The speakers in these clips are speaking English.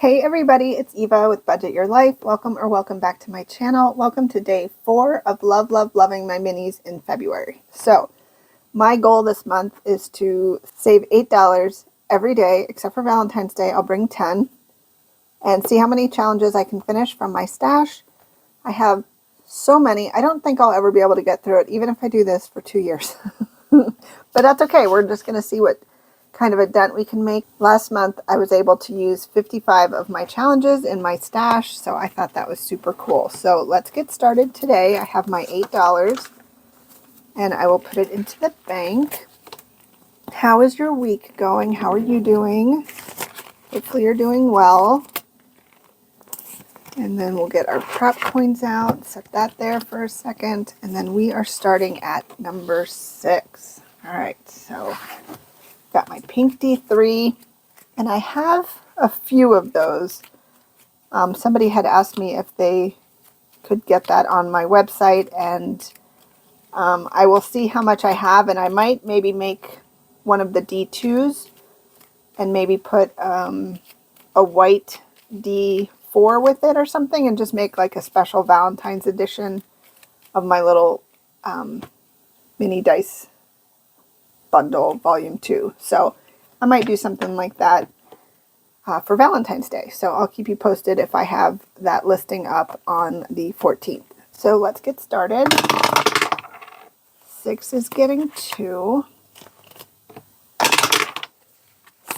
Hey everybody, it's Eva with Budget Your Life. Welcome back to my channel. Welcome to day 4 of loving my minis in February. So my goal this month is to save $8 every day, except for Valentine's Day. I'll bring 10 and see how many challenges I can finish from my stash. I have so many. I don't think I'll ever be able to get through it, even if I do this for 2 years. But that's okay. We're just going to see what kind of a dent we can make. Last month I was able to use 55 of my challenges in my stash, so I thought that was super cool. So let's get started today. I have my $8 and I will put it into the bank. How is your week going? How are you doing? Hopefully you're doing well. And then we'll get our prep coins out, set that there for a second, and then we are starting at number 6. All right, so got my pink D3, and I have a few of those. Somebody had asked me if they could get that on my website, and I will see how much I have, and I might maybe make one of the D2s and maybe put a white D4 with it or something, and just make like a special Valentine's edition of my little mini dice bundle volume 2. So I might do something like that for Valentine's Day. So I'll keep you posted if I have that listing up on the 14th. So let's get started. 6 is getting 2.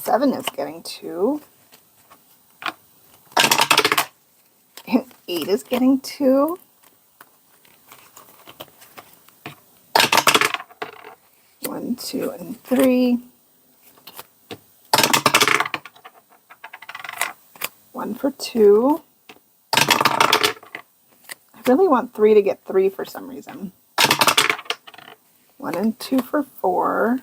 7 is getting 2. 8 is getting 2. 1, 2, and 3. 1 for 2. I really want 3 to get 3 for some reason. 1 and 2 for 4.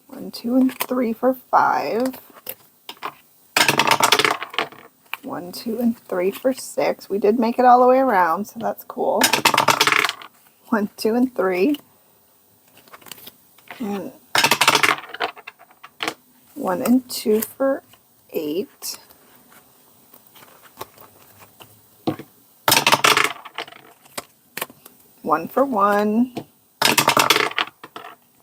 1, 2, and 3 for 5. 1, 2, and 3 for 6. We did make it all the way around, so that's cool. 1, 2, and 3. And 1 and 2 for 8. 1 for 1.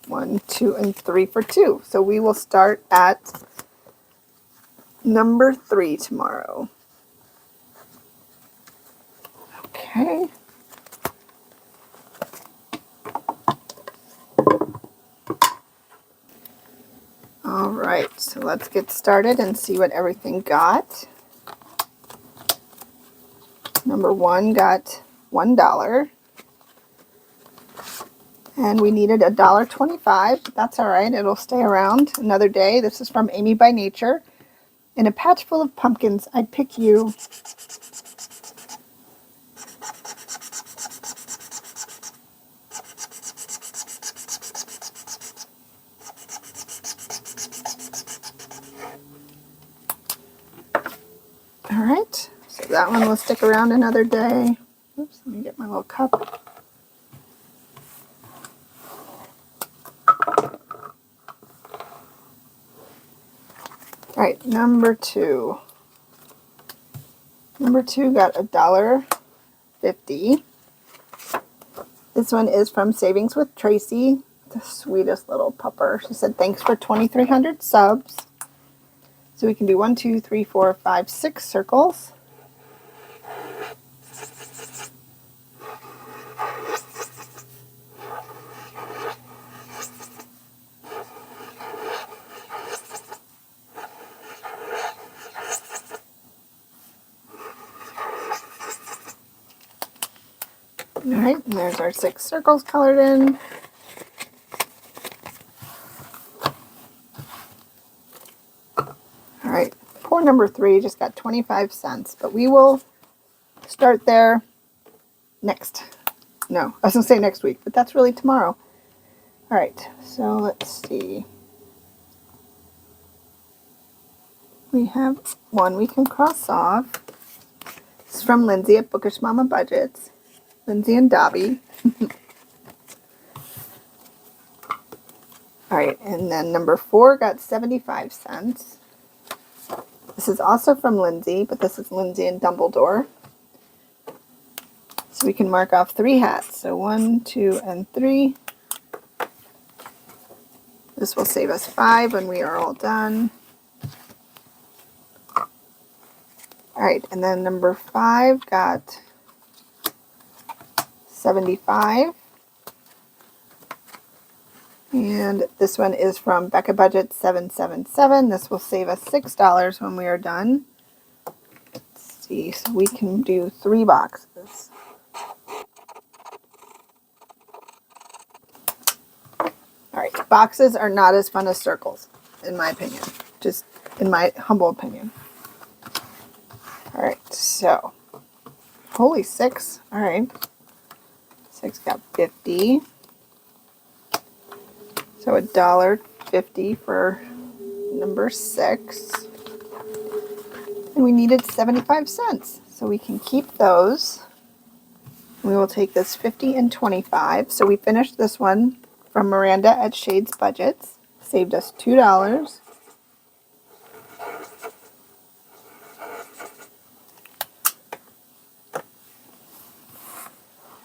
1, 2, and 3 for 2. So we will start at number 3 tomorrow. Okay. All right, so let's get started and see what everything got. Number 1 got $1. And we needed $1.25. That's all right. It'll stay around another day. This is from Amy by Nature. In a patch full of pumpkins, I'd pick you. All right. So that one will stick around another day. Oops, let me get my little cup. All right, number 2. Number 2 got $1.50. This one is from Savings with Tracy, the sweetest little pupper. She said, thanks for 2,300 subs. So we can do 1, 2, 3, 4, 5, 6 circles. All right, and there's our 6 circles colored in. All right, poor number 3 just got 25 cents, but we will start there next. No, I was going to say next week, but that's really tomorrow. All right, so let's see. We have 1 we can cross off. This is from Lindsay at Bookish Mama Budgets. Lindsay and Dobby. All right, and then number 4 got 75 cents. This is also from Lindsay, but this is Lindsay and Dumbledore. So we can mark off 3 hats. So 1, 2, and 3. This will save us 5 when we are all done. All right, and then number 5 got 75. And this one is from Becca Budget 777. This will save us $6 when we are done. Let's see, so we can do 3 boxes. All right, boxes are not as fun as circles, in my opinion. Just in my humble opinion. All right, so, holy 6. All right, 6 got 50. So $1.50 for number 6. And we needed 75 cents. So we can keep those. We will take this 50 and 25. So we finished this one from Miranda at Shades Budgets. Saved us $2.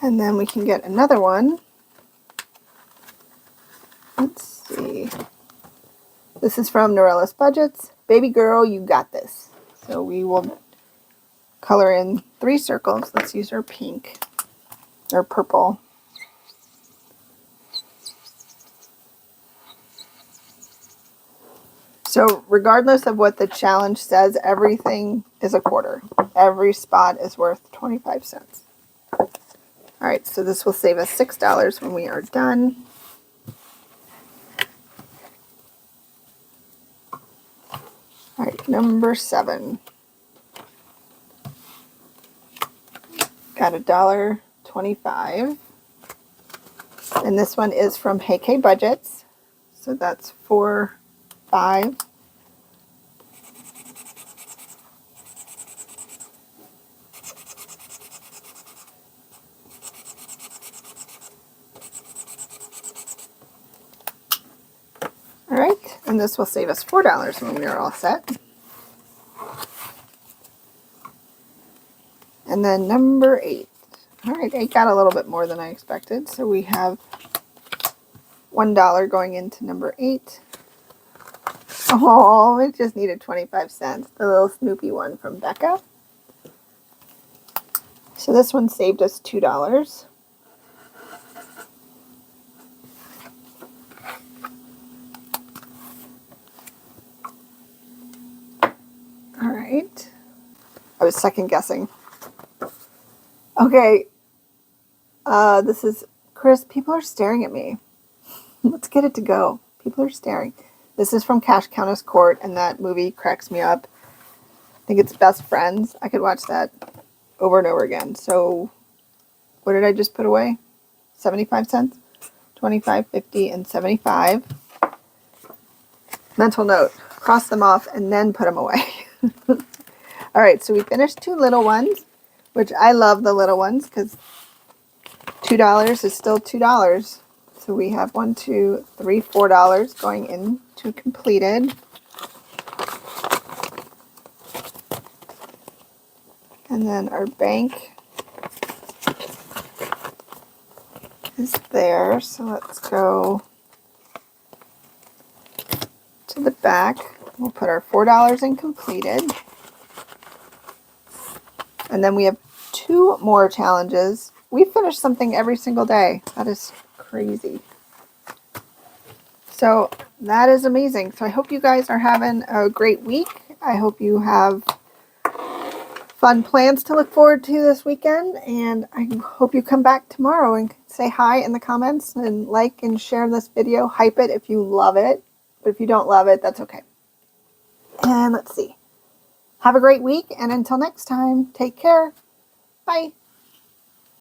And then we can get another one. Let's see. This is from Norella's Budgets. Baby girl, you got this. So we will color in 3 circles. Let's use our pink or purple. So regardless of what the challenge says, everything is a quarter. Every spot is worth 25 cents. All right, so this will save us $6 when we are done. All right, number 7. Got $1.25. And this one is from Hey K Budgets. So that's 4, 5. All right, and this will save us $4 when we are all set. And then number 8. All right, 8 got a little bit more than I expected. So we have $1 going into number 8. Oh, it just needed 25 cents. The little Snoopy one from Becca. So this one saved us $2. All right. I was second guessing. Okay. This is Chris. People are staring at me. Let's get it to go. People are staring. This is from Cash Countess Court, and that movie cracks me up. I think it's Best Friends. I could watch that over and over again. So, what did I just put away? 75 cents? 25, 50, and 75. Mental note. Cross them off and then put them away. All right, so we finished 2 little ones, which I love the little ones because $2 is still $2. So we have $1, $2, $3, $4 going into completed. And then our bank is there. So let's go to the back. We'll put our $4 in completed. And then we have 2 more challenges. We finish something every single day. That is crazy. So that is amazing. So I hope you guys are having a great week. I hope you have fun plans to look forward to this weekend. And I hope you come back tomorrow and say hi in the comments and like and share this video. Hype it if you love it. But if you don't love it, that's okay. And let's see. Have a great week. And until next time, take care. Bye.